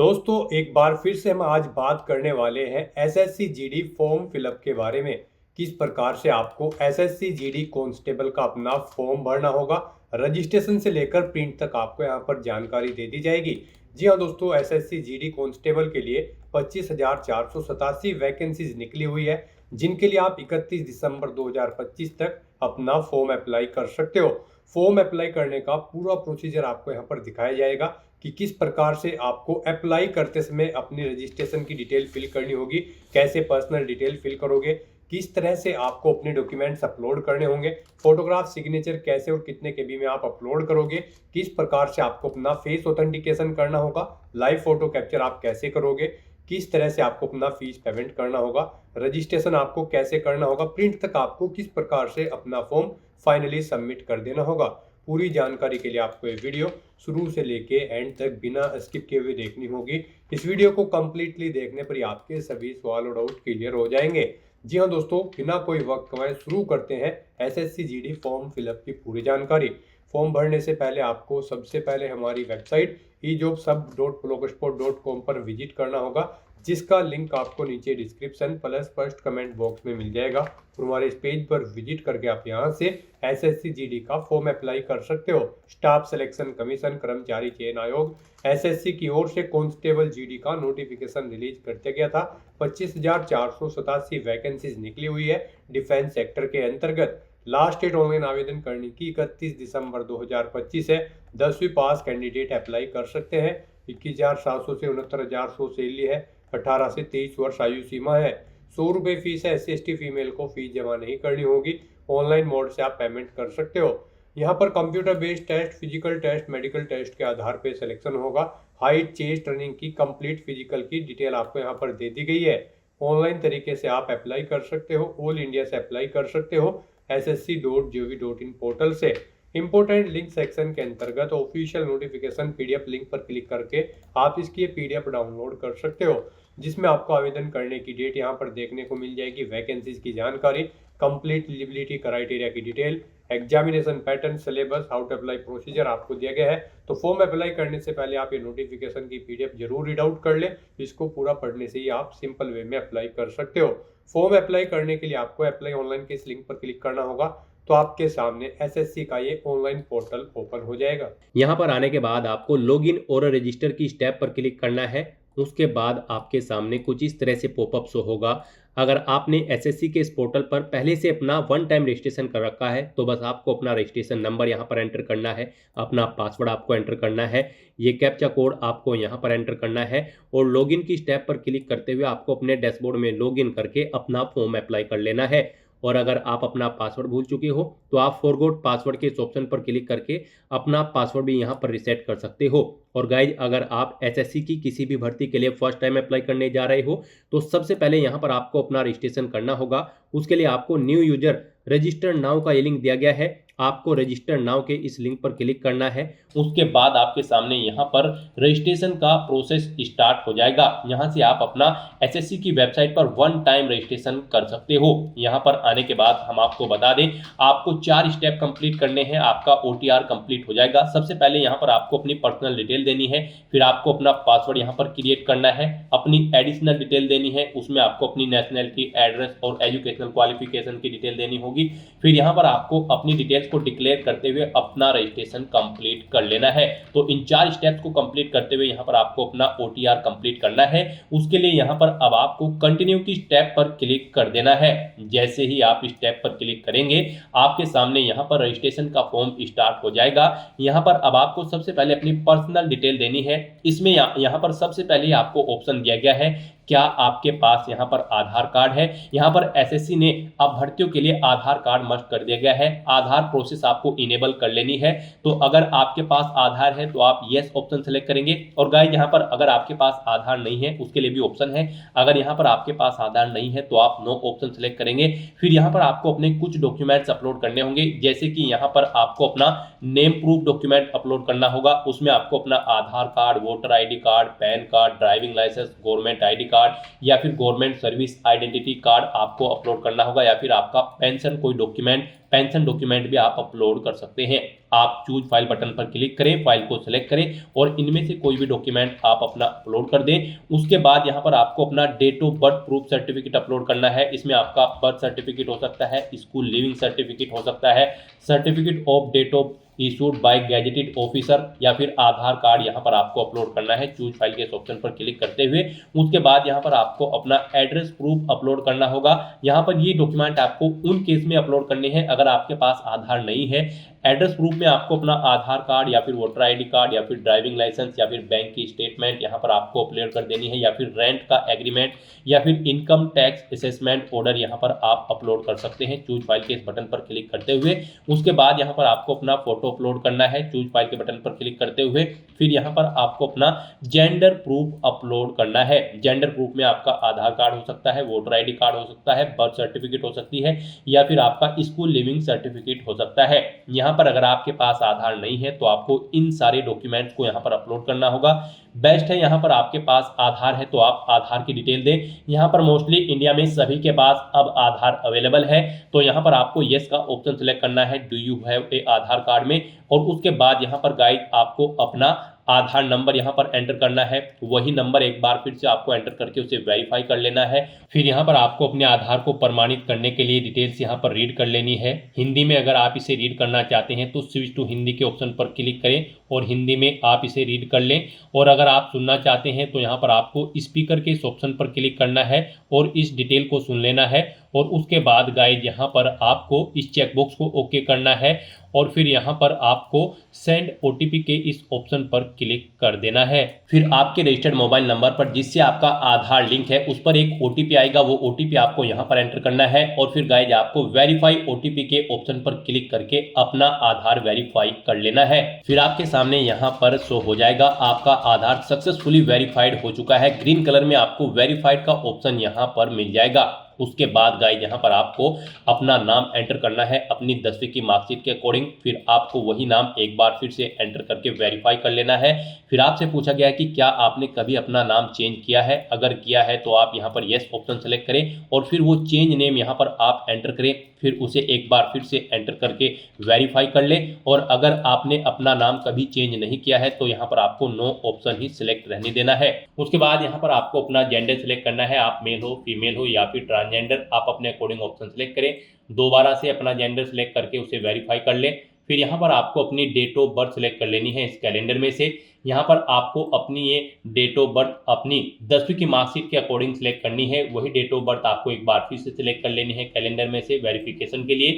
दोस्तों एक बार फिर से हम आज बात करने वाले हैं एसएससी जीडी फॉर्म फिलअप के बारे में। किस प्रकार से आपको एसएससी जीडी कांस्टेबल का अपना फॉर्म भरना होगा, रजिस्ट्रेशन से लेकर प्रिंट तक आपको यहां पर जानकारी दे दी जाएगी। जी हाँ दोस्तों, एसएससी जीडी कांस्टेबल के लिए 25,487 वैकेंसीज निकली हुई है, जिनके लिए आप 31 दिसंबर 2025 तक अपना फॉर्म अप्लाई कर सकते हो। फॉर्म अप्लाई करने का पूरा प्रोसीजर आपको यहाँ पर दिखाया जाएगा कि किस प्रकार से आपको अप्लाई करते समय अपनी रजिस्ट्रेशन की डिटेल फिल करनी होगी, कैसे पर्सनल डिटेल फिल करोगे, किस तरह से आपको अपने डॉक्यूमेंट्स अपलोड करने होंगे, फोटोग्राफ सिग्नेचर कैसे और कितने केबी में आप अपलोड करोगे, किस प्रकार से आपको अपना फेस ऑथेंटिकेशन करना होगा, लाइव फोटो कैप्चर आप कैसे करोगे, किस तरह से आपको अपना फीस पेमेंट करना होगा, रजिस्ट्रेशन आपको कैसे करना होगा, प्रिंट तक आपको किस प्रकार से अपना फॉर्म फाइनली सबमिट कर देना होगा। पूरी जानकारी के लिए आपको ये वीडियो शुरू से लेके एंड तक बिना स्किप किए हुए देखनी होगी। इस वीडियो को कंप्लीटली देखने पर ही आपके सभी सवाल और डाउट क्लियर हो जाएंगे। जी हाँ दोस्तों, बिना कोई वक्त गवाए शुरू करते हैं एसएससी जीडी फॉर्म फिलअप की पूरी जानकारी। फॉर्म भरने से पहले आपको सबसे पहले हमारी वेबसाइट ejobsub.blogspot.com पर विजिट करना होगा, जिसका लिंक आपको नीचे description plus first comment box में मिल जाएगा। और हमारे इस पेज पर विजिट करके आप यहां से एसएससी जीडी का फॉर्म अप्लाई कर सकते हो। स्टाफ सिलेक्शन कमीशन कर्मचारी चयन आयोग एसएससी की ओर से कांस्टेबल जीडी का नोटिफिकेशन रिलीज करते गया था। 25,487 वैकेंसीज निकली हुई है डिफेंस सेक्टर के अंतर्गत। लास्ट डेट ऑनलाइन आवेदन करने की 31 दिसंबर 2025 है। 10वीं पास कैंडिडेट अप्लाई कर सकते हैं। 21,700 से 69,100 सैलरी है। 18 से 23 वर्ष आयु सीमा है। 100 रुपये फीस है। SC/ST फीमेल को फीस जमा नहीं करनी होगी। ऑनलाइन मोड से आप पेमेंट कर सकते हो। यहाँ पर computer based test, physical test, medical test के आधार पर सिलेक्शन होगा। हाइट, चेस्ट, रनिंग की कंप्लीट फिजिकल की डिटेल आपको यहाँ पर दे दी गई है। ऑनलाइन तरीके से आप अप्लाई कर सकते हो। ऑल इंडिया से अप्लाई कर सकते हो ssc.gov.in पोर्टल से। इंपोर्टेंट लिंक सेक्शन के अंतर्गत ऑफिशियल नोटिफिकेशन पीडीएफ लिंक पर क्लिक करके आप इसकी पीडीएफ डाउनलोड कर सकते हो, जिसमें आपको आवेदन करने की डेट यहाँ पर देखने को मिल जाएगी, वैकेंसीज की जानकारी, कंप्लीट एलिजिबिलिटी क्राइटेरिया की detail, examination pattern, syllabus, how to apply procedure आपको दिया गया है। तो फॉर्म अप्लाई करने से पहले आप ये नोटिफिकेशन की पीडीएफ जरूर रीड आउट कर ले। इसको पूरा पढ़ने से ही आप सिंपल वे में अप्लाई कर सकते हो। फॉर्म अप्लाई करने के लिए आपको अप्लाई ऑनलाइन के इस लिंक पर क्लिक करना होगा, तो आपके सामने एसएससी का ये ऑनलाइन पोर्टल ओपन हो जाएगा। यहाँ पर आने के बाद आपको लॉगिन और रजिस्टर की स्टेप पर क्लिक करना है। उसके बाद आपके सामने कुछ इस तरह से पॉपअप शो होगा। अगर आपने एसएससी के इस पोर्टल पर पहले से अपना वन टाइम रजिस्ट्रेशन कर रखा है तो बस आपको अपना रजिस्ट्रेशन नंबर यहाँ पर एंटर करना है, अपना पासवर्ड आपको एंटर करना है, ये कैप्चा कोड आपको यहाँ पर एंटर करना है और लॉगिन की स्टेप पर क्लिक करते हुए आपको अपने डैशबोर्ड में लॉगिन करके अपना फॉर्म अप्लाई कर लेना है। और अगर आप अपना पासवर्ड भूल चुके हो तो आप फॉरगॉट पासवर्ड के इस ऑप्शन पर क्लिक करके अपना पासवर्ड भी यहाँ पर रिसेट कर सकते हो। और गाइज, अगर आप एसएससी की किसी भी भर्ती के लिए फर्स्ट टाइम अप्लाई करने जा रहे हो तो सबसे पहले यहाँ पर आपको अपना रजिस्ट्रेशन करना होगा। उसके लिए आपको न्यू यूजर रजिस्टर नाउ का ये लिंक दिया गया है, आपको रजिस्टर नाउ के इस लिंक पर क्लिक करना है। उसके बाद आपके सामने यहाँ पर रजिस्ट्रेशन का प्रोसेस स्टार्ट हो जाएगा। यहाँ से आप अपना एसएससी की वेबसाइट पर वन टाइम रजिस्ट्रेशन कर सकते हो। यहाँ पर आने के बाद हम आपको बता दें, आपको 4 स्टेप कंप्लीट करने हैं, आपका ओटीआर कंप्लीट हो जाएगा। सबसे पहले यहाँ पर आपको अपनी पर्सनल डिटेल देनी है, फिर आपको अपना पासवर्ड यहाँ पर क्रिएट करना है, अपनी एडिशनल डिटेल देनी है, उसमें आपको अपनी नेशनैलिटी, एड्रेस और एजुकेशनल क्वालिफिकेशन की डिटेल देनी होगी। फिर यहाँ पर आपको अपनी डिटेल्स को डिक्लेयर करते हुए अपना रजिस्ट्रेशन कंप्लीट कर लेना है। तो इन 4 स्टेप्स को कंप्लीट करते हुए यहाँ पर आपको अपना ओटीआर कंप्लीट करना है। उसके लिए यहाँ पर अब आपको कंटिन्यू की स्टेप पर क्लिक कर देना है। जैसे ही आप स्टेप पर क्लिक करेंगे आपके सामने यहाँ पर रजिस्ट्रेशन का फॉर्म स्टार्ट हो जाएगा। यहाँ पर अब आपको सबसे पहले अपनी पर्सनल डिटेल देनी है। इसमें यहाँ पर सबसे पहले आपको ऑप्शन दिया गया है, क्या आपके पास यहाँ पर आधार कार्ड है। यहाँ पर एसएससी ने अब भर्तियों के लिए आधार कार्ड मस्ट कर दिया गया है। आधार प्रोसेस आपको इनेबल कर लेनी है। तो अगर आपके पास आधार है तो आप यस ऑप्शन सेलेक्ट करेंगे। और गाइस, यहाँ पर अगर आपके पास आधार नहीं है उसके लिए भी ऑप्शन है। अगर यहाँ पर आपके पास आधार नहीं है तो आप नो ऑप्शन सेलेक्ट करेंगे। फिर यहाँ पर आपको अपने कुछ डॉक्यूमेंट्स अपलोड करने होंगे, जैसे कि यहाँ पर आपको अपना नेम प्रूफ डॉक्यूमेंट अपलोड करना होगा। उसमें आपको अपना Aadhaar card, voter ID card, PAN card, driving licence, government ID card या फिर गवर्नमेंट सर्विस आइडेंटिटी कार्ड आपको अपलोड करना होगा, या फिर आपका पेंशन कोई डॉक्यूमेंट पेंशन डॉक्यूमेंट भी आप अपलोड कर सकते हैं। आप चूज फाइल बटन पर क्लिक करें, फाइल को सिलेक्ट करें और इनमें से कोई भी डॉक्यूमेंट आप अपना अपलोड कर दें। उसके बाद यहाँ पर आपको अपना date of birth proof certificate upload करना है। इसमें आपका बर्थ सर्टिफिकेट हो सकता है, स्कूल लिविंग सर्टिफिकेट हो सकता है, certificate of date of issued by gazetted officer या फिर आधार कार्ड यहाँ पर आपको अपलोड करना है चूज फाइल के इस ऑप्शन पर क्लिक करते हुए। उसके बाद यहाँ पर आपको अपना एड्रेस प्रूफ अपलोड करना होगा। यहाँ पर ये डॉक्यूमेंट आपको उन केस में अपलोड करने हैं अगर आपके पास आधार नहीं है। एड्रेस प्रूफ में आपको अपना आधार कार्ड या फिर वोटर आईडी कार्ड या फिर ड्राइविंग लाइसेंस या फिर बैंक की स्टेटमेंट यहाँ पर आपको अपलोड कर देनी है, या फिर रेंट का एग्रीमेंट या फिर इनकम टैक्स असेसमेंट ऑर्डर यहाँ पर आप अपलोड कर सकते हैं चूज फाइल के इस बटन पर क्लिक करते हुए। उसके बाद यहाँ पर आपको अपना फोटो अपलोड करना है चूज फाइल के बटन पर क्लिक करते हुए। फिर यहाँ पर आपको अपना जेंडर प्रूफ अपलोड करना है। जेंडर प्रूफ में आपका आधार कार्ड हो सकता है, वोटर आईडी कार्ड हो सकता है, बर्थ सर्टिफिकेट हो सकती है या फिर आपका स्कूल लिविंग सर्टिफिकेट हो सकता है। यहाँ पर अगर आपके पास आधार नहीं है तो आपको इन सारे डॉक्यूमेंट्स को यहाँ पर अपलोड करना होगा। बेस्ट है यहाँ पर आपके पास आधार है तो आप आधार की डिटेल दें। यहाँ पर मोस्टली इंडिया में सभी के पास अब आधार अवेलेबल है, तो यहाँ पर आपको यस का ऑप्शन सेलेक्ट करना है do you have a Aadhaar card में। और उसके बाद यहाँ पर गाइड आपको अपना आधार नंबर यहाँ पर एंटर करना है। वही नंबर एक बार फिर से आपको एंटर करके उसे वेरीफाई कर लेना है। फिर यहाँ पर आपको अपने आधार को प्रमाणित करने के लिए डिटेल्स यहाँ पर रीड कर लेनी है। हिंदी में अगर आप इसे रीड करना चाहते हैं तो स्विच टू हिंदी के ऑप्शन पर क्लिक करें और हिंदी में आप इसे रीड कर लें। और अगर आप सुनना चाहते हैं तो यहाँ पर आपको स्पीकर के इस ऑप्शन पर क्लिक करना है और इस डिटेल को सुन लेना है। और उसके बाद गाइड यहाँ पर आपको इस चेकबॉक्स को ओके करना है और फिर यहाँ पर आपको सेंड ओटीपी के इस ऑप्शन पर क्लिक कर देना है। फिर आपके रजिस्टर्ड मोबाइल नंबर पर जिससे आपका आधार लिंक है उस पर एक ओटीपी आएगा, वो ओटीपी आपको यहाँ पर एंटर करना है। और फिर गाइज आपको वेरीफाई ओटीपी के ऑप्शन पर क्लिक करके अपना आधार वेरीफाई कर लेना है। फिर आपके सामने यहाँ पर शो हो जाएगा आपका आधार सक्सेसफुली वेरीफाइड हो चुका है। ग्रीन कलर में आपको वेरीफाइड का ऑप्शन यहाँ पर मिल जाएगा। उसके बाद गाइज यहाँ पर आपको अपना नाम एंटर करना है अपनी 10वीं की मार्कशीट के अकॉर्डिंग। फिर आपको वही नाम एक बार फिर से एंटर करके वेरीफाई कर लेना है। फिर आपसे पूछा गया है कि क्या आपने कभी अपना नाम चेंज किया है। अगर किया है तो आप यहाँ पर यस ऑप्शन सेलेक्ट करें और फिर वो चेंज नेम यहाँ पर आप एंटर करें। फिर उसे एक बार फिर से एंटर करके वेरीफाई कर लें। और अगर आपने अपना नाम कभी चेंज नहीं किया है तो यहाँ पर आपको नो ऑप्शन ही सिलेक्ट रहने देना है। उसके बाद यहाँ पर आपको अपना जेंडर सिलेक्ट करना है, आप मेल हो फीमेल हो या फिर ट्रांसजेंडर, आप अपने अकॉर्डिंग ऑप्शन सेलेक्ट करें। दोबारा से अपना जेंडर सेलेक्ट करके उसे वेरीफाई कर लें। फिर यहाँ पर आपको अपनी डेट ऑफ बर्थ सेलेक्ट कर लेनी है इस कैलेंडर में से। यहाँ पर आपको अपनी ये डेट ऑफ बर्थ अपनी 10वीं की मार्कशीट के अकॉर्डिंग सेलेक्ट करनी है। वही डेट ऑफ बर्थ आपको एक बार फिर से सिलेक्ट कर लेनी है कैलेंडर में से वेरिफिकेशन के लिए।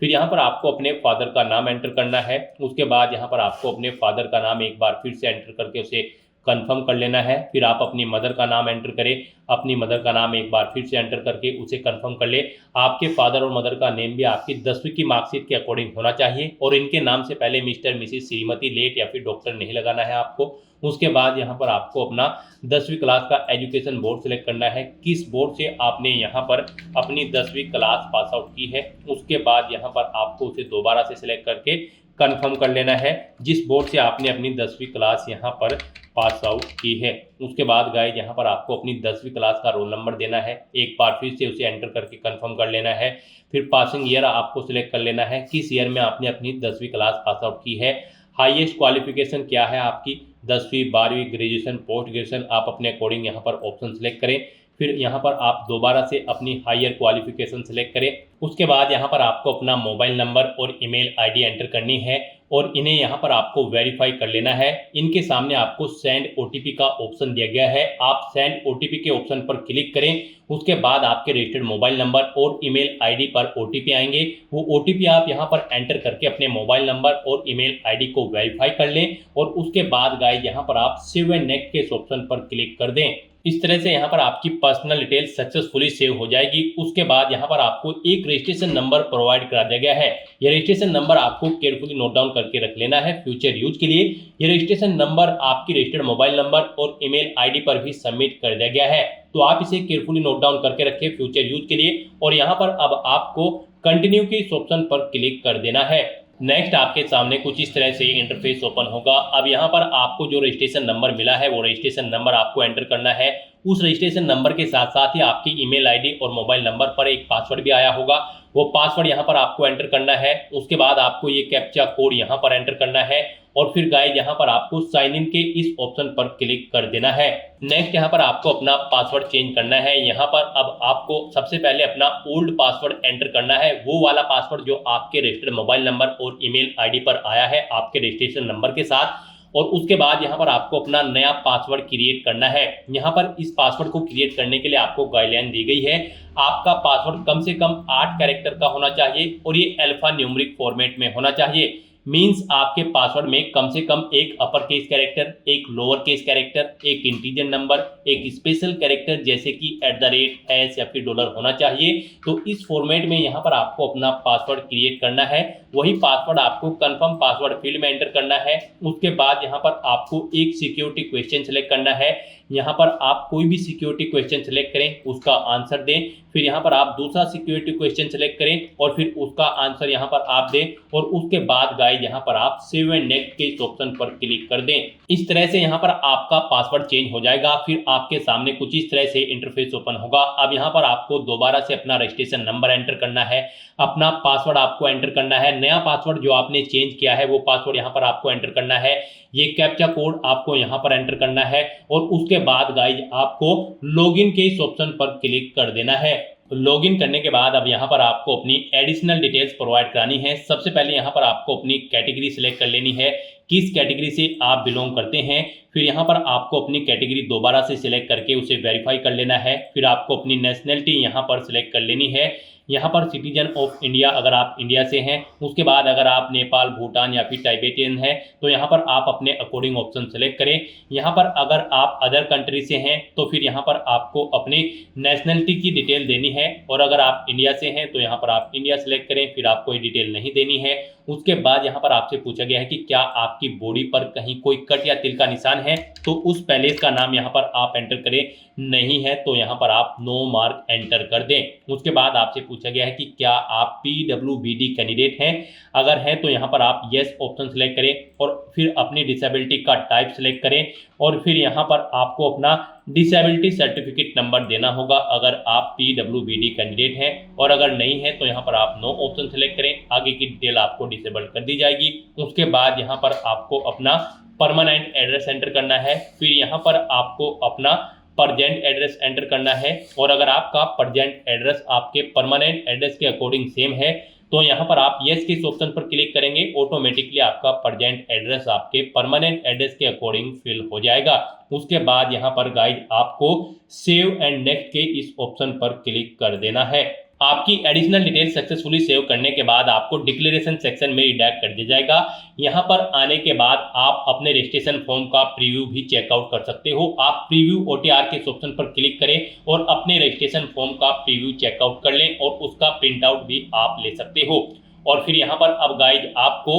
फिर यहाँ पर आपको अपने फादर का नाम एंटर करना है। उसके बाद यहाँ पर आपको अपने फादर का नाम एक बार फिर से एंटर करके उसे कंफर्म कर लेना है। फिर आप अपनी मदर का नाम एंटर करें, अपनी मदर का नाम एक बार फिर से एंटर करके उसे कंफर्म कर ले। आपके फादर और मदर का नेम भी आपकी 10वीं की मार्कशीट के अकॉर्डिंग होना चाहिए और इनके नाम से पहले मिस्टर मिसिस श्रीमती लेट या फिर डॉक्टर नहीं लगाना है आपको। उसके बाद यहाँ पर आपको अपना 10वीं क्लास का एजुकेशन बोर्ड सेलेक्ट करना है, किस बोर्ड से आपने यहाँ पर अपनी 10वीं क्लास पास आउट की है। उसके बाद यहाँ पर आपको उसे दोबारा से सिलेक्ट करके कंफर्म कर लेना है जिस बोर्ड से आपने अपनी 10वीं क्लास यहाँ पर पास आउट की है। उसके बाद गाइस यहाँ पर आपको अपनी 10वीं क्लास का रोल नंबर देना है, एक बार फिर से उसे एंटर करके कंफर्म कर लेना है। फिर पासिंग ईयर आपको सिलेक्ट कर लेना है, किस ईयर में आपने अपनी 10वीं क्लास पास आउट की है। हाईएस्ट क्वालिफिकेशन क्या है आपकी, 10वीं 12वीं ग्रेजुएशन पोस्ट ग्रेजुएशन, आप अपने अकॉर्डिंग यहाँ पर ऑप्शन सेलेक्ट करें। फिर यहाँ पर आप दोबारा से अपनी हायर क्वालिफिकेशन सेलेक्ट करें। उसके बाद यहाँ पर आपको अपना मोबाइल नंबर और ईमेल आईडी एंटर करनी है और इन्हें यहाँ पर आपको वेरीफाई कर लेना है। इनके सामने आपको सेंड ओटीपी का ऑप्शन दिया गया है, आप सेंड ओटीपी के ऑप्शन पर क्लिक करें। उसके बाद आपके रजिस्टर्ड मोबाइल नंबर और ईमेल आईडी पर ओटीपी आएंगे, वो ओटीपी आप यहाँ पर एंटर करके अपने मोबाइल नंबर और ईमेल आईडी को वेरीफाई कर लें। और उसके बाद गाइस यहाँ पर आप सेव एंड नेक्स्ट के ऑप्शन पर क्लिक कर दें। इस तरह से यहाँ पर आपकी पर्सनल डिटेल सक्सेसफुली सेव हो जाएगी। उसके बाद यहाँ पर आपको एक रजिस्ट्रेशन नंबर प्रोवाइड करा दिया गया है। ये रजिस्ट्रेशन नंबर आपको केयरफुली नोट डाउन करके रख लेना है फ्यूचर यूज के लिए। ये रजिस्ट्रेशन नंबर आपकी रजिस्टर्ड मोबाइल नंबर और ईमेल आईडी पर भी सबमिट कर दिया गया है, तो आप इसे केयरफुली नोट डाउन करके रखें फ्यूचर यूज के लिए। और यहाँ पर अब आपको कंटिन्यू के इस ऑप्शन पर क्लिक कर देना है। नेक्स्ट आपके सामने कुछ इस तरह से इंटरफेस ओपन होगा। अब यहाँ पर आपको जो रजिस्ट्रेशन नंबर मिला है वो रजिस्ट्रेशन नंबर आपको एंटर करना है। उस रजिस्ट्रेशन नंबर के साथ साथ ही आपकी ईमेल आईडी और मोबाइल नंबर पर एक पासवर्ड भी आया होगा, वो पासवर्ड यहाँ पर आपको एंटर करना है। उसके बाद आपको ये कैप्चा कोड यहाँ पर एंटर करना है और फिर गाइस यहाँ पर आपको साइन इन के इस ऑप्शन पर क्लिक कर देना है। नेक्स्ट यहाँ पर आपको अपना पासवर्ड चेंज करना है। यहाँ पर अब आपको सबसे पहले अपना ओल्ड पासवर्ड एंटर करना है, वो वाला पासवर्ड जो आपके रजिस्टर्ड मोबाइल नंबर और ईमेल आईडी पर आया है आपके रजिस्ट्रेशन नंबर के साथ। और उसके बाद यहाँ पर आपको अपना नया पासवर्ड क्रिएट करना है। यहाँ पर इस पासवर्ड को क्रिएट करने के लिए आपको गाइडलाइन दी गई है। आपका पासवर्ड कम से कम 8 कैरेक्टर का होना चाहिए और ये अल्फा न्यूमेरिक फॉर्मेट में होना चाहिए। मींस आपके पासवर्ड में कम से कम एक अपर केस कैरेक्टर, एक लोअर केस कैरेक्टर, एक इंटीजर नंबर, एक स्पेशल कैरेक्टर जैसे कि @ या फिर डॉलर होना चाहिए। तो इस फॉर्मेट में यहाँ पर आपको अपना पासवर्ड क्रिएट करना है। वही पासवर्ड आपको कंफर्म पासवर्ड फील्ड में एंटर करना है। उसके बाद यहाँ पर आपको एक सिक्योरिटी क्वेश्चन सेलेक्ट करना है। यहाँ पर आप कोई भी सिक्योरिटी क्वेश्चन सेलेक्ट करें, उसका आंसर दें। फिर यहाँ पर आप दूसरा सिक्योरिटी क्वेश्चन सेलेक्ट करें और फिर उसका आंसर यहाँ पर आप दें। और उसके बाद गाइस यहाँ पर आप सेव एंड नेक्स्ट के इस ऑप्शन पर क्लिक कर दें। इस तरह से यहाँ पर आपका पासवर्ड चेंज हो जाएगा। फिर आपके सामने कुछ इस तरह से इंटरफेस ओपन होगा। अब यहाँ पर आपको दोबारा से अपना रजिस्ट्रेशन नंबर एंटर करना है, अपना पासवर्ड आपको एंटर करना है। नया पासवर्ड जो आपने चेंज किया है वो पासवर्ड यहाँ पर आपको एंटर करना है। ये कैप्चा कोड आपको यहाँ पर एंटर करना है और उसके बाद गाइस आपको लॉगिन के इस ऑप्शन पर क्लिक कर देना है। लॉगिन करने के बाद अब यहाँ पर आपको अपनी एडिशनल डिटेल्स प्रोवाइड करानी है। सबसे पहले यहाँ पर आपको अपनी कैटेगरी सिलेक्ट कर लेनी है, किस कैटेगरी से आप बिलोंग करते हैं। फिर यहाँ पर आपको अपनी कैटेगरी दोबारा से सिलेक्ट करके उसे वेरीफाई कर लेना है। फिर आपको अपनी नेशनलिटी यहाँ पर सिलेक्ट कर लेनी है। यहाँ पर सिटीजन ऑफ इंडिया अगर आप इंडिया से हैं। उसके बाद अगर आप नेपाल, भूटान या फिर टाइबेटियन हैं तो यहाँ पर आप अपने अकॉर्डिंग ऑप्शन सेलेक्ट करें। यहाँ पर अगर आप अदर कंट्री से हैं तो फिर यहाँ पर आपको अपनी नेशनलिटी की डिटेल देनी है। और अगर आप इंडिया से हैं तो यहाँ पर आप इंडिया सेलेक्ट करें, फिर आपको ये डिटेल नहीं देनी है। उसके बाद यहाँ पर आपसे पूछा गया है कि क्या आपकी बॉडी पर कहीं कोई कट या तिल का निशान है, तो उस पैलेस का नाम यहाँ पर आप एंटर करें। नहीं है तो यहाँ पर आप नो मार्क एंटर कर दें। उसके बाद आपसे पूछा गया है कि क्या आप PWBD कैंडिडेट हैं। अगर हैं तो यहाँ पर आप येस ऑप्शन सेलेक्ट करें और फिर अपनी डिसेबिलिटी का टाइप सेलेक्ट करें और फिर यहाँ पर आपको अपना डिसेबिलिटी सर्टिफिकेट नंबर देना होगा अगर आप PWBD कैंडिडेट हैं। और अगर नहीं है तो यहाँ पर आप नो ऑप्शन सेलेक्ट करें, आगे की डिटेल आपको डिसेबल कर दी जाएगी। उसके बाद यहाँ पर आपको अपना परमानेंट एड्रेस एंटर करना है। फिर यहाँ पर आपको अपना परजेंट एड्रेस एंटर करना है और अगर आपका परजेंट एड्रेस आपके परमानेंट एड्रेस के अकॉर्डिंग सेम है तो यहाँ पर आप येस के इस ऑप्शन पर क्लिक करेंगे। ऑटोमेटिकली आपका परजेंट एड्रेस आपके परमानेंट एड्रेस के अकॉर्डिंग फिल हो जाएगा। उसके बाद यहाँ पर गाइस आपको सेव एंड नेक्स्ट के इस ऑप्शन पर क्लिक कर देना है। आपकी एडिशनल डिटेल सक्सेसफुली सेव करने के बाद आपको डिक्लेरेशन सेक्शन में रिडायरेक्ट कर दिया जाएगा। यहाँ पर आने के बाद आप अपने रजिस्ट्रेशन फॉर्म का प्रीव्यू भी चेकआउट कर सकते हो। आप प्रीव्यू OTR के ऑप्शन पर क्लिक करें और अपने रजिस्ट्रेशन फॉर्म का प्रीव्यू चेकआउट कर लें और उसका प्रिंट आउट भी आप ले सकते हो। और फिर यहाँ पर अब गाइज आपको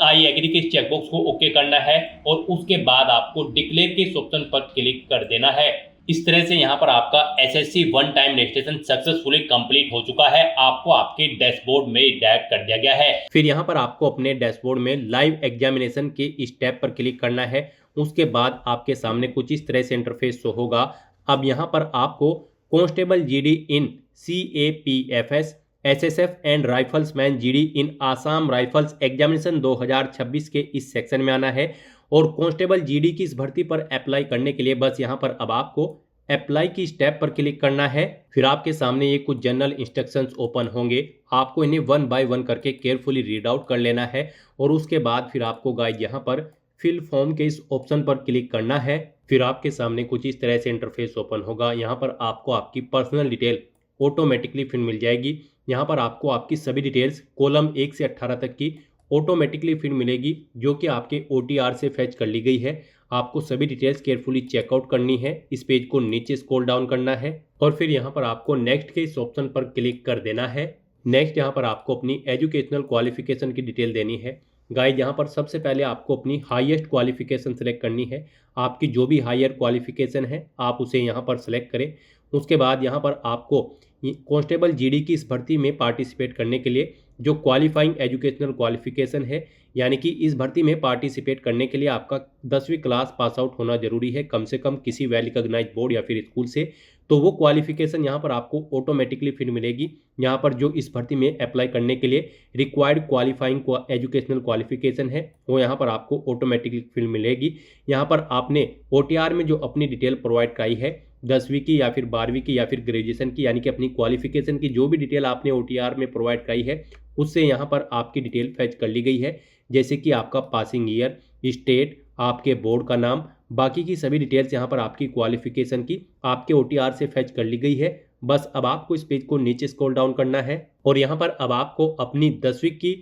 आई एग्री के चेकबॉक्स को ओके करना है और उसके बाद आपको डिक्लेयर के ऑप्शन पर क्लिक कर देना है। इस तरह से यहाँ पर आपका SSC one time registration successfully complete हो चुका है। आपको आपके डैशबोर्ड में रिडायरेक्ट कर दिया गया है। फिर यहाँ पर आपको अपने डैशबोर्ड में लाइव एग्जामिनेशन के इस टैब पर क्लिक करना है। उसके बाद आपके सामने कुछ इस तरह से इंटरफेस शो होगा। अब यहाँ पर आपको constable GD in CAPFS SSF and rifleman GD in Assam rifles examination 2026 के इस सेक्शन में आना है। और कांस्टेबल GD की इस भर्ती पर अप्लाई करने के लिए बस यहाँ पर अब आपको अप्लाई की स्टेप पर क्लिक करना है। फिर आपके सामने ये कुछ जनरल इंस्ट्रक्शंस ओपन होंगे। आपको इन्हें 1 बाय 1 करके केयरफुली रीड आउट कर लेना है और उसके बाद फिर आपको गाइड यहाँ पर फिल फॉर्म के इस ऑप्शन पर क्लिक करना है। फिर आपके सामने कुछ इस तरह से इंटरफेस ओपन होगा। यहाँ पर आपको आपकी पर्सनल डिटेल ऑटोमेटिकली फिर मिल जाएगी। यहाँ पर आपको आपकी सभी डिटेल्स कॉलम 1 से 18 तक की ऑटोमेटिकली फिर मिलेगी जो कि आपके OTR से फैच कर ली गई है। आपको सभी डिटेल्स केयरफुली चेकआउट करनी है। इस पेज को नीचे स्क्रॉल डाउन करना है और फिर यहाँ पर आपको नेक्स्ट के इस ऑप्शन पर क्लिक कर देना है। नेक्स्ट यहाँ पर आपको अपनी एजुकेशनल क्वालिफिकेशन की डिटेल देनी है। गाइस यहाँ पर सबसे पहले आपको अपनी हाईएस्ट क्वालिफिकेशन सेलेक्ट करनी है। आपकी जो भी हायर क्वालिफिकेशन है आप उसे यहाँ पर सेलेक्ट करें। उसके बाद यहाँ पर आपको कांस्टेबल GD की इस भर्ती में पार्टिसिपेट करने के लिए जो क्वालिफाइंग एजुकेशनल क्वालिफिकेशन है, यानी कि इस भर्ती में पार्टिसिपेट करने के लिए आपका 10वीं क्लास पास आउट होना जरूरी है, कम से कम किसी वेल रिकॉग्नाइज्ड बोर्ड या फिर स्कूल से। तो वो क्वालिफिकेशन यहाँ पर आपको ऑटोमेटिकली फिर मिलेगी। यहाँ पर जो इस भर्ती में अप्लाई करने के लिए रिक्वायर्ड क्वालिफाइंग एजुकेशनल क्वालिफिकेशन है वो यहाँ पर आपको ऑटोमेटिकली फिर मिलेगी। यहाँ पर आपने OTR में जो अपनी डिटेल प्रोवाइड कराई है 10वीं की या फिर 12वीं की या फिर ग्रेजुएशन की, यानी कि अपनी क्वालिफिकेशन की जो भी डिटेल आपने OTR में प्रोवाइड कराई है उससे यहाँ पर आपकी डिटेल फैच कर ली गई है। जैसे कि आपका पासिंग ईयर, स्टेट, आपके बोर्ड का नाम, बाकी की सभी डिटेल्स यहाँ पर आपकी क्वालिफिकेशन की आपके OTR से फैच कर ली गई है। बस अब आपको इस पेज को नीचे स्क्रॉल डाउन करना है और यहाँ पर अब आपको अपनी 10वीं की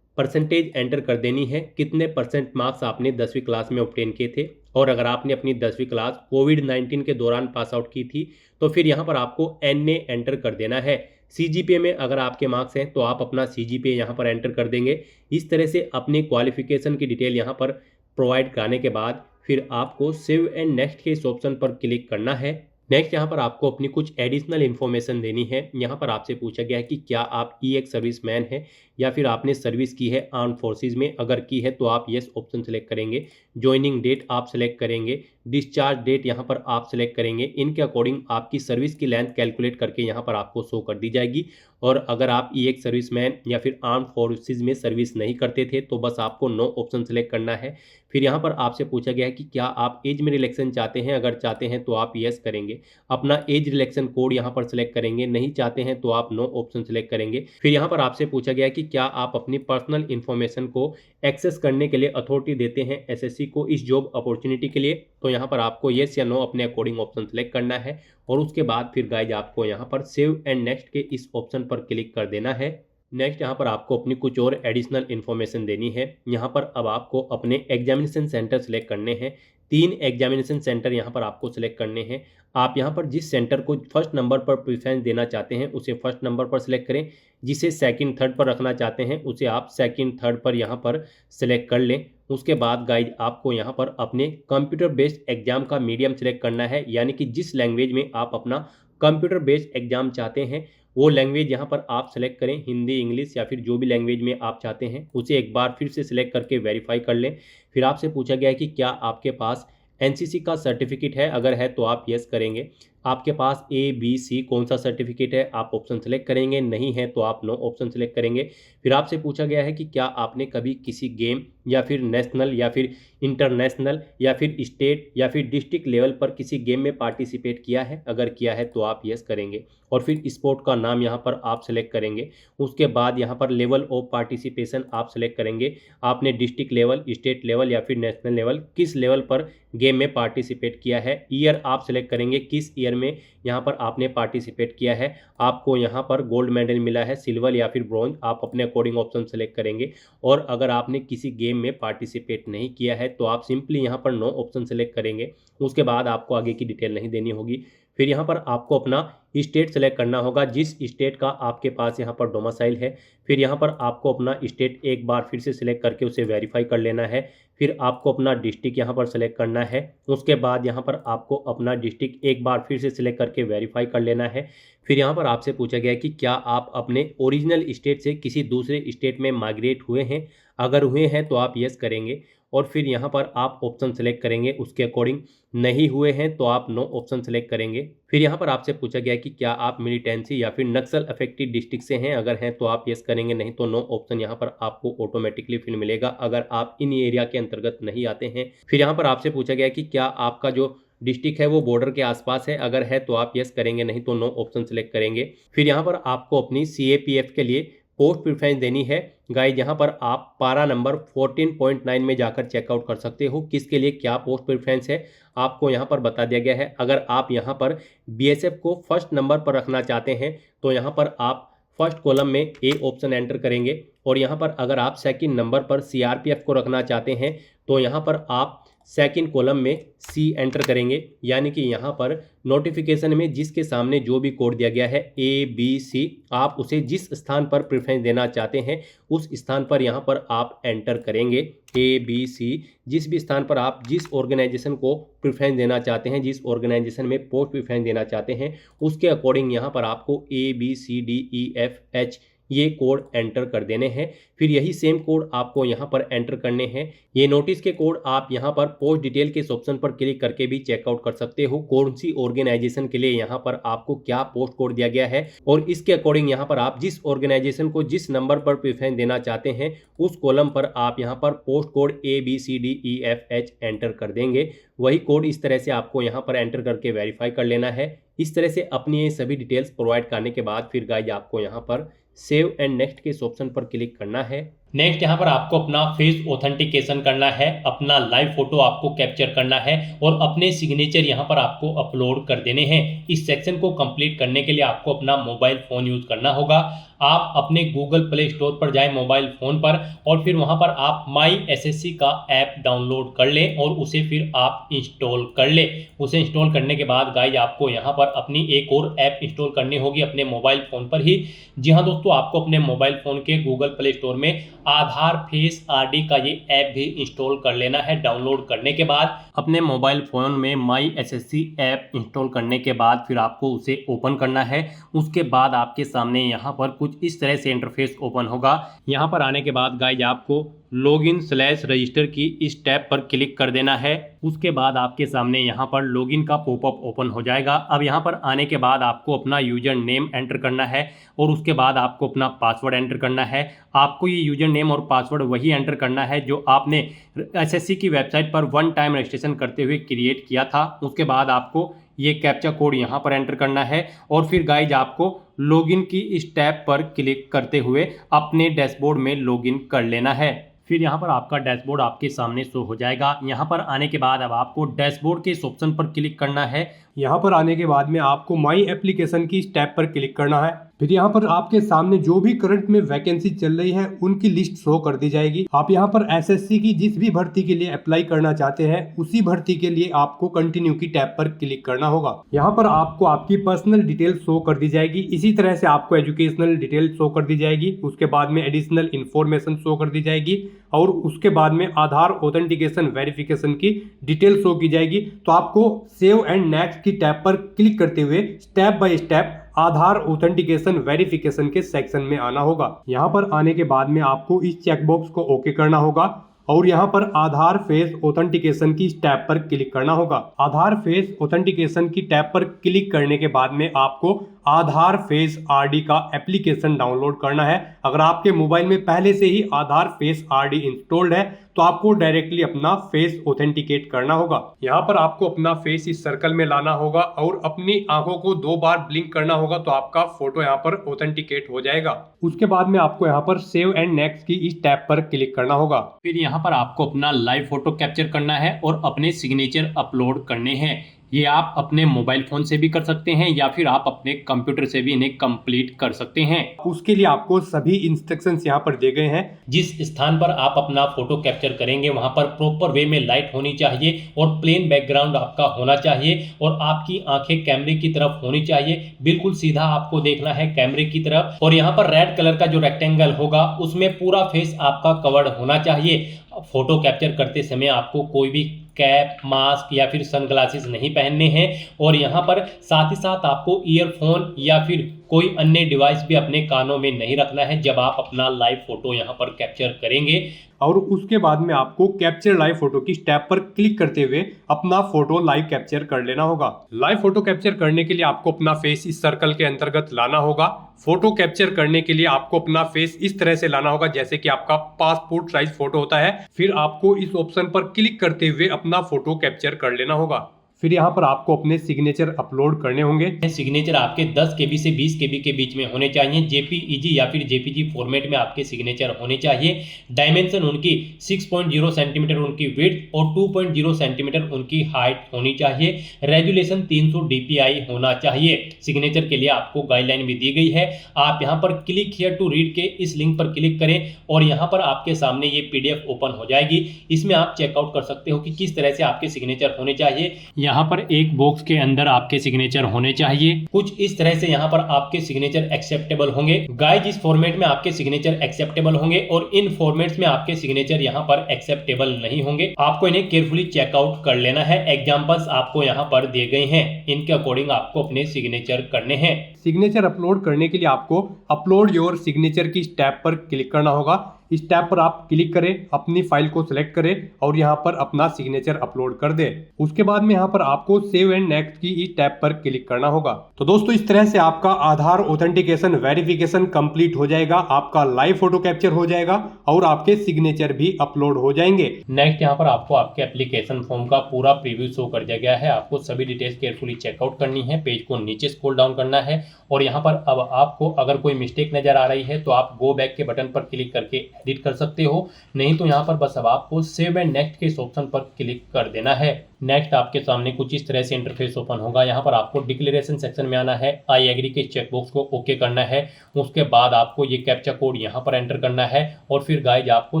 परसेंटेज एंटर कर देनी है, कितने परसेंट मार्क्स आपने 10वीं क्लास में ऑब्टेन किए थे। और अगर आपने अपनी 10वीं क्लास कोविड-19 के दौरान पास आउट की थी तो फिर यहाँ पर आपको NA एंटर कर देना है। CGPA में अगर आपके मार्क्स हैं तो आप अपना CGPA यहाँ पर एंटर कर देंगे। इस तरह से अपनी क्वालिफिकेशन की डिटेल यहाँ पर प्रोवाइड कराने के बाद फिर आपको सेव एंड नेक्स्ट के इस ऑप्शन पर क्लिक करना है। नेक्स्ट यहाँ पर आपको अपनी कुछ एडिशनल इन्फॉर्मेशन देनी है। यहाँ पर आपसे पूछा गया है कि क्या आप EX सर्विसमैन हैं या फिर आपने सर्विस की है आर्म फोर्सेस में। अगर की है तो आप येस ऑप्शन सेलेक्ट करेंगे। ज्वाइनिंग डेट आप सेलेक्ट करेंगे। डिस्चार्ज डेट यहाँ पर आप सेलेक्ट करेंगे। इनके अकॉर्डिंग आपकी सर्विस की लेंथ कैलकुलेट करके यहाँ पर आपको शो कर दी जाएगी। और अगर आप EX सर्विसमैन या फिर आर्म फोर्सेज में सर्विस नहीं करते थे तो बस आपको नो ऑप्शन सेलेक्ट करना है। फिर यहाँ पर आपसे पूछा गया है कि क्या आप एज में रिलैक्सेशन चाहते हैं। अगर चाहते हैं तो आप येस करेंगे, अपना एज रिलैक्सेशन कोड यहाँ पर सेलेक्ट करेंगे। नहीं चाहते हैं तो आप नो ऑप्शन सेलेक्ट करेंगे। फिर यहाँ पर आपसे पूछा गया है कि क्या आप अपनी पर्सनल इन्फॉर्मेशन को एक्सेस करने के लिए अथॉरिटी देते हैं SSC को इस जॉब अपॉर्चुनिटी के लिए। तो यहाँ पर आपको येस या नो अपने अकॉर्डिंग ऑप्शन सेलेक्ट करना है और उसके बाद फिर गाइज आपको यहाँ पर सेव एंड नेक्स्ट के इस ऑप्शन पर क्लिक कर देना है। नेक्स्ट यहाँ पर आपको अपनी कुछ और एडिशनल इन्फॉर्मेशन देनी है। यहाँ पर अब आपको अपने एग्जामिनेशन सेंटर सेलेक्ट करने हैं। 3 एग्जामिनेशन सेंटर यहाँ पर आपको सेलेक्ट करने हैं। आप यहाँ पर जिस सेंटर को फर्स्ट नंबर पर प्रेफरेंस देना चाहते हैं उसे फर्स्ट नंबर पर सिलेक्ट करें। जिसे सेकंड थर्ड पर रखना चाहते हैं उसे आप सेकंड थर्ड पर यहाँ पर सिलेक्ट कर लें। उसके बाद गाइज आपको यहाँ पर अपने कंप्यूटर बेस्ड एग्जाम का मीडियम सेलेक्ट करना है, यानी कि जिस लैंग्वेज में आप अपना कंप्यूटर बेस्ड एग्जाम चाहते हैं वो लैंग्वेज यहाँ पर आप सेलेक्ट करें। हिंदी, इंग्लिश या फिर जो भी लैंग्वेज में आप चाहते हैं उसे एक बार फिर से सिलेक्ट करके वेरीफाई कर लें। फिर आपसे पूछा गया है कि क्या आपके पास NCC का सर्टिफिकेट है। अगर है तो आप येस करेंगे। आपके पास ABC कौन सा सर्टिफिकेट है आप ऑप्शन सेलेक्ट करेंगे। नहीं है तो आप नो ऑप्शन सेलेक्ट करेंगे। फिर आपसे पूछा गया है कि क्या आपने कभी किसी गेम या फिर नेशनल या फिर इंटरनेशनल या फिर स्टेट या फिर डिस्ट्रिक्ट लेवल पर किसी गेम में पार्टिसिपेट किया है। अगर किया है तो आप येस करेंगे और फिर स्पोर्ट का नाम यहाँ पर आप सेलेक्ट करेंगे। उसके बाद यहाँ पर लेवल ऑफ पार्टिसिपेशन आप सेलेक्ट करेंगे। आपने डिस्ट्रिक्ट लेवल, स्टेट लेवल या फिर नेशनल लेवल किस लेवल पर गेम में पार्टिसिपेट किया है। ईयर आप सेलेक्ट करेंगे, किस ईयर में यहाँ पर आपने पार्टिसिपेट किया है। आपको यहाँ पर गोल्ड मेडल मिला है, सिल्वर या फिर ब्रॉन्ज, आप अपने अकॉर्डिंग ऑप्शन सेलेक्ट करेंगे। और अगर आपने किसी गेम में पार्टिसिपेट नहीं किया है तो आप सिंपली यहाँ पर नो ऑप्शन सेलेक्ट करेंगे। उसके बाद आपको आगे की डिटेल नहीं देनी होगी। फिर यहाँ पर आपको अपना स्टेट सेलेक्ट करना होगा, जिस स्टेट का आपके पास यहाँ पर डोमिसाइल है। फिर यहाँ पर आपको अपना स्टेट एक बार फिर से सिलेक्ट करके उसे वेरीफाई कर लेना है। फिर आपको अपना डिस्ट्रिक्ट यहाँ पर सेलेक्ट करना है। उसके बाद यहाँ पर आपको अपना डिस्ट्रिक्ट एक बार फिर से सिलेक्ट करके वेरीफाई कर लेना है। फिर यहाँ पर आपसे पूछा गया है कि क्या आप अपने ओरिजिनल स्टेट से किसी दूसरे स्टेट में माइग्रेट हुए हैं। अगर हुए हैं तो आप येस करेंगे और फिर यहाँ पर आप ऑप्शन सेलेक्ट करेंगे उसके अकॉर्डिंग। नहीं हुए हैं तो आप नो ऑप्शन सेलेक्ट करेंगे। फिर यहाँ पर आपसे पूछा गया कि क्या आप मिलिटेंसी या फिर नक्सल अफेक्टेड डिस्ट्रिक्ट से हैं। अगर हैं तो आप येस करेंगे, नहीं तो नो ऑप्शन यहाँ पर आपको ऑटोमेटिकली फिर मिलेगा अगर आप इन एरिया के अंतर्गत नहीं आते हैं। फिर यहाँ पर आपसे पूछा गया कि क्या आपका जो डिस्ट्रिक्ट है वो बॉर्डर के आसपास है। अगर है तो आप येस करेंगे, नहीं तो नो ऑप्शन सेलेक्ट करेंगे। फिर यहाँ पर आपको अपनी CAPF के लिए पोस्ट प्रेफरेंस देनी है। गाइज यहाँ पर आप पारा नंबर 14.9 में जाकर चेकआउट कर सकते हो किसके लिए क्या पोस्ट प्रेफरेंस है, आपको यहाँ पर बता दिया गया है। अगर आप यहाँ पर BSF को फर्स्ट नंबर पर रखना चाहते हैं तो यहाँ पर आप फर्स्ट कॉलम में A ऑप्शन एंटर करेंगे। और यहाँ पर अगर आप सेकंड नंबर पर CRPF को रखना चाहते हैं तो यहाँ पर आप सेकंड कॉलम में C एंटर करेंगे। यानी कि यहाँ पर नोटिफिकेशन में जिसके सामने जो भी कोड दिया गया है ABC, आप उसे जिस स्थान पर प्रेफरेंस देना चाहते हैं उस स्थान पर यहाँ पर आप एंटर करेंगे ABC। जिस भी स्थान पर आप जिस ऑर्गेनाइजेशन को प्रेफरेंस देना चाहते हैं, जिस ऑर्गेनाइजेशन में पोस्ट प्रेफरेंस देना चाहते हैं उसके अकॉर्डिंग यहाँ पर आपको ABCDEFH ये कोड एंटर कर देने हैं। फिर यही सेम कोड आपको यहाँ पर एंटर करने हैं। ये नोटिस के कोड आप यहाँ पर पोस्ट डिटेल के इस ऑप्शन पर क्लिक करके भी चेकआउट कर सकते हो, कौन सी ऑर्गेनाइजेशन के लिए यहाँ पर आपको क्या पोस्ट कोड दिया गया है, और इसके अकॉर्डिंग यहाँ पर आप जिस ऑर्गेनाइजेशन को जिस नंबर पर प्रेफरेंस देना चाहते हैं उस कॉलम पर आप यहाँ पर पोस्ट कोड ABCDEFH एंटर कर देंगे। वही कोड इस तरह से आपको यहाँ पर एंटर करके वेरीफाई कर लेना है। इस तरह से अपनी ये सभी डिटेल्स प्रोवाइड करने के बाद फिर गाइज आपको यहाँ पर सेव एंड नेक्स्ट के इस ऑप्शन पर क्लिक करना है। नेक्स्ट यहाँ पर आपको अपना फेस ऑथेंटिकेशन करना है, अपना लाइव फोटो आपको कैप्चर करना है और अपने सिग्नेचर यहाँ पर आपको अपलोड कर देने हैं। इस सेक्शन को कंप्लीट करने के लिए आपको अपना मोबाइल फोन यूज करना होगा। आप अपने गूगल प्ले स्टोर पर जाएं मोबाइल फोन पर और फिर वहां पर आप माई SSC का ऐप डाउनलोड कर लें और उसे फिर आप इंस्टॉल कर लें। उसे इंस्टॉल करने के बाद गाइज आपको यहां पर अपनी एक और ऐप इंस्टॉल करनी होगी अपने मोबाइल फोन पर ही। जी हाँ दोस्तों, आपको अपने मोबाइल फोन के गूगल प्ले स्टोर में आधार फेस RD का ये ऐप भी इंस्टॉल कर लेना है। डाउनलोड करने के बाद अपने मोबाइल फोन में माई SSC ऐप इंस्टॉल करने के बाद फिर आपको उसे ओपन करना है। उसके बाद आपके सामने यहाँ पर कुछ इस तरह से इंटरफेस ओपन होगा। यहाँ पर आने के बाद गाइज आपको लॉगिन/रजिस्टर की इस टैब पर क्लिक कर देना है। उसके बाद आपके सामने यहाँ पर लॉगिन का पॉपअप ओपन हो जाएगा। अब यहाँ पर आने के बाद आपको अपना यूजर नेम एंटर करना है और उसके बाद आपको अपना पासवर्ड एंटर करना है। आपको ये यूजर नेम और पासवर्ड वही एंटर करना है जो आपने SSC की वेबसाइट पर वन टाइम रजिस्ट्रेशन करते हुए क्रिएट किया था। उसके बाद आपको ये कैप्चा कोड यहाँ पर एंटर करना है और फिर गाइज आपको लॉगिन की इस टैब पर क्लिक करते हुए अपने डैशबोर्ड में लॉगिन कर लेना है। फिर यहाँ पर आपका डैशबोर्ड आपके सामने शो हो जाएगा। यहाँ पर आने के बाद अब आपको डैशबोर्ड के इस ऑप्शन पर क्लिक करना है। यहाँ पर आने के बाद में आपको माई एप्लीकेशन की इस टैब पर क्लिक करना है। फिर यहाँ पर आपके सामने जो भी करंट में वैकेंसी चल रही है उनकी लिस्ट शो कर दी जाएगी। आप यहाँ पर SSC की जिस भी भर्ती के लिए अप्लाई करना चाहते हैं उसी भर्ती के लिए आपको कंटिन्यू की टैब पर क्लिक करना होगा। यहाँ पर आपको आपकी पर्सनल डिटेल शो कर दी जाएगी। इसी तरह से आपको एजुकेशनल डिटेल शो कर दी जाएगी। उसके बाद में एडिशनल इंफॉर्मेशन शो कर दी जाएगी और उसके बाद में आधार ऑथेंटिकेशन वेरिफिकेशन की डिटेल शो की जाएगी। तो आपको सेव एंड नेक्स्ट की टैब पर क्लिक करते हुए step by step Aadhaar authentication verification के सेक्शन में आना होगा। यहाँ पर आने के बाद में आपको इस चेकबॉक्स को ओके करना होगा और यहाँ पर आधार फेस ऑथेंटिकेशन की टैब पर क्लिक करना होगा। आधार फेस ऑथेंटिकेशन की टैब पर क्लिक करने के बाद में आपको आधार फेस RD का एप्लीकेशन डाउनलोड करना है। अगर आपके मोबाइल में पहले से ही आधार फेस RD इंस्टॉल्ड है तो आपको डायरेक्टली अपना फेस ऑथेंटिकेट करना होगा। यहाँ पर आपको अपना फेस इस सर्कल में लाना होगा और अपनी आंखों को 2 बार ब्लिंक करना होगा तो आपका फोटो यहाँ पर ऑथेंटिकेट हो जाएगा। उसके बाद में आपको यहाँ पर सेव एंड नेक्स्ट की इस टैब पर क्लिक करना होगा। फिर यहाँ पर आपको अपना लाइव फोटो कैप्चर करना है और अपने सिग्नेचर अपलोड करने हैं। ये आप अपने मोबाइल फोन से भी कर सकते हैं या फिर आप अपने कंप्यूटर से भी इन्हें कंप्लीट कर सकते हैं। उसके लिए आपको सभी इंस्ट्रक्शंस यहाँ पर दिए गए हैं। जिस स्थान पर आप अपना फोटो कैप्चर करेंगे वहां पर प्रॉपर वे में लाइट होनी चाहिए और प्लेन बैकग्राउंड आपका होना चाहिए और आपकी आंखें कैमरे की तरफ होनी चाहिए। बिल्कुल सीधा आपको देखना है कैमरे की तरफ और यहाँ पर रेड कलर का जो रेक्टेंगल होगा उसमें पूरा फेस आपका कवर्ड होना चाहिए। फोटो कैप्चर करते समय आपको कोई भी कैप, मास्क या फिर सनग्लासेस नहीं पहनने हैं और यहाँ पर साथ ही साथ आपको ईयरफोन या फिर कोई अन्य डिवाइस भी अपने कानों में नहीं रखना है जब आप अपना लाइव फोटो यहाँ पर कैप्चर करेंगे। और उसके बाद में आपको कैप्चर लाइव फोटो की टैब पर क्लिक करते हुए अपना फोटो लाइव कैप्चर कर लेना होगा। लाइव फोटो कैप्चर करने के लिए आपको अपना फेस इस सर्कल के अंतर्गत लाना होगा। फोटो कैप्चर करने के लिए आपको अपना फेस इस तरह से लाना होगा जैसे कि आपका पासपोर्ट साइज फोटो होता है। फिर आपको इस ऑप्शन पर क्लिक करते हुए अपना फोटो कैप्चर कर लेना होगा। फिर यहाँ पर आपको अपने सिग्नेचर अपलोड करने होंगे। सिग्नेचर आपके 10 KB से 20 KB के बीच में होने चाहिए। JPEG या फिर JPG फॉर्मेट में आपके सिग्नेचर होने चाहिए। डायमेंशन उनकी 6.0 सेंटीमीटर उनकी विड्थ और 2.0 सेंटीमीटर उनकी हाइट होनी चाहिए। रेजुलेशन 300 DPI होना चाहिए। सिग्नेचर के लिए आपको गाइडलाइन भी दी गई है। आप यहाँ पर क्लिक हियर टू रीड के इस लिंक पर क्लिक करें और यहाँ पर आपके सामने ये PDF ओपन हो जाएगी। इसमें आप चेकआउट कर सकते हो कि किस तरह से आपके सिग्नेचर होने चाहिए। यहाँ पर एक बॉक्स के अंदर आपके सिग्नेचर होने चाहिए। कुछ इस तरह से यहाँ पर आपके सिग्नेचर एक्सेप्टेबल होंगे। गाइस इस फॉर्मेट में आपके सिग्नेचर एक्सेप्टेबल होंगे और इन फॉर्मेट्स में आपके सिग्नेचर यहाँ पर एक्सेप्टेबल नहीं होंगे। आपको इन्हें केयरफुली चेकआउट कर लेना है। एग्जांपल्स आपको यहाँ पर दिए गए हैं, इनके अकॉर्डिंग आपको अपने सिग्नेचर करने हैं। सिग्नेचर अपलोड करने के लिए आपको अपलोड योर सिग्नेचर की टैब पर क्लिक करना होगा। इस टैब पर आप क्लिक करें, अपनी फाइल को सिलेक्ट करें और यहाँ पर अपना सिग्नेचर अपलोड कर दें। उसके बाद में यहाँ पर आपको सेव एंड नेक्स्ट की इस टैब पर क्लिक करना होगा। तो दोस्तों इस तरह से आपका आधार ऑथेंटिकेशन वेरिफिकेशन कंप्लीट हो जाएगा, आपका लाइव फोटो कैप्चर हो जाएगा और आपके सिग्नेचर भी अपलोड हो जाएंगे। नेक्स्ट यहाँ पर आपको आपके एप्लीकेशन फॉर्म का पूरा प्रीव्यू शो कर दिया गया है। आपको सभी डिटेल्स केयरफुली चेकआउट करनी है। पेज को नीचे स्क्रॉल डाउन करना है और यहाँ पर अब आपको अगर कोई मिस्टेक नजर आ रही है तो आप गो बैक के बटन पर क्लिक करके एडिट कर सकते हो, नहीं तो यहाँ पर बस अब आपको सेव एंड नेक्स्ट के इस ऑप्शन पर क्लिक कर देना है। नेक्स्ट आपके सामने कुछ इस तरह से इंटरफेस ओपन होगा। यहाँ पर आपको डिक्लेरेशन सेक्शन में आना है, आई एग्री के चेकबॉक्स को ओके करना है। उसके बाद आपको ये कैप्चा कोड यहाँ पर एंटर करना है और फिर गाइज आपको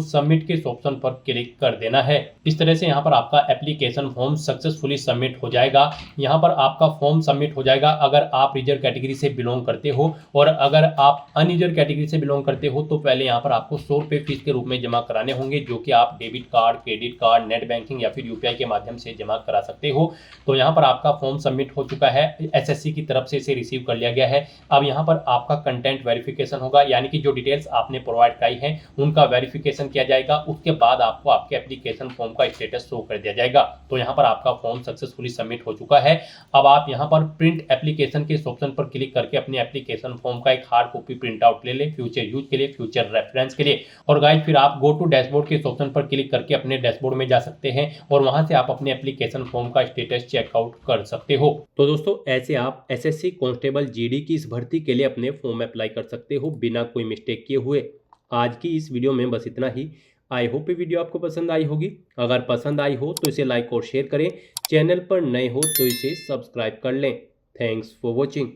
सबमिट के इस ऑप्शन पर क्लिक कर देना है। इस तरह से यहाँ पर आपका एप्लीकेशन फॉर्म सक्सेसफुली सबमिट हो जाएगा। यहाँ पर आपका फॉर्म सबमिट हो जाएगा अगर आप रिजर्व कैटेगरी से बिलोंग करते हो, और अगर आप अनरिजर्व कैटेगरी से बिलोंग करते हो तो पहले यहाँ पर आपको 100 रुपये फीस के रूप में जमा कराने होंगे, जो कि आप debit card, credit card, net banking या फिर यूपीआई के माध्यम से जमा करा सकते हो। तो यहाँ पर आपका फॉर्म सबमिट हो चुका है, एसएससी की तरफ से इसे रिसीव कर लिया गया है। अब यहाँ पर आपका कंटेंट वेरिफिकेशन होगा, यानी कि जो डिटेल्स आपने प्रोवाइड कराई है उनका वेरिफिकेशन किया जाएगा। उसके बाद आपको आपके एप्लीकेशन फॉर्म का स्टेटस शो कर दिया जाएगा। तो यहाँ पर आपका फॉर्म सक्सेसफुली सबमिट हो चुका है। अब आप यहाँ पर प्रिंट एप्लीकेशन के इस ऑप्शन पर क्लिक करके अपने एप्लीकेशन फॉर्म का एक हार्ड कॉपी प्रिंट आउट ले ले, फ्यूचर यूज के लिए, फ्यूचर रेफरेंस के लिए। और गाइस फिर आप गो टू डैशबोर्ड के इस ऑप्शन पर क्लिक करके अपने डैशबोर्ड में जा सकते हैं और वहां से आप अपने एप्लीकेशन फॉर्म का स्टेटस चेकआउट कर सकते हो। तो दोस्तों ऐसे आप एसएससी कांस्टेबल जीडी की इस भर्ती के लिए अपने फॉर्म अप्लाई कर सकते हो बिना कोई मिस्टेक किए हुए। आज की इस वीडियो में बस इतना ही। आई होप ये वीडियो आपको पसंद आई होगी। अगर पसंद आई हो तो इसे लाइक और शेयर करें। चैनल पर नए हो तो इसे सब्सक्राइब कर लें। Thanks for watching.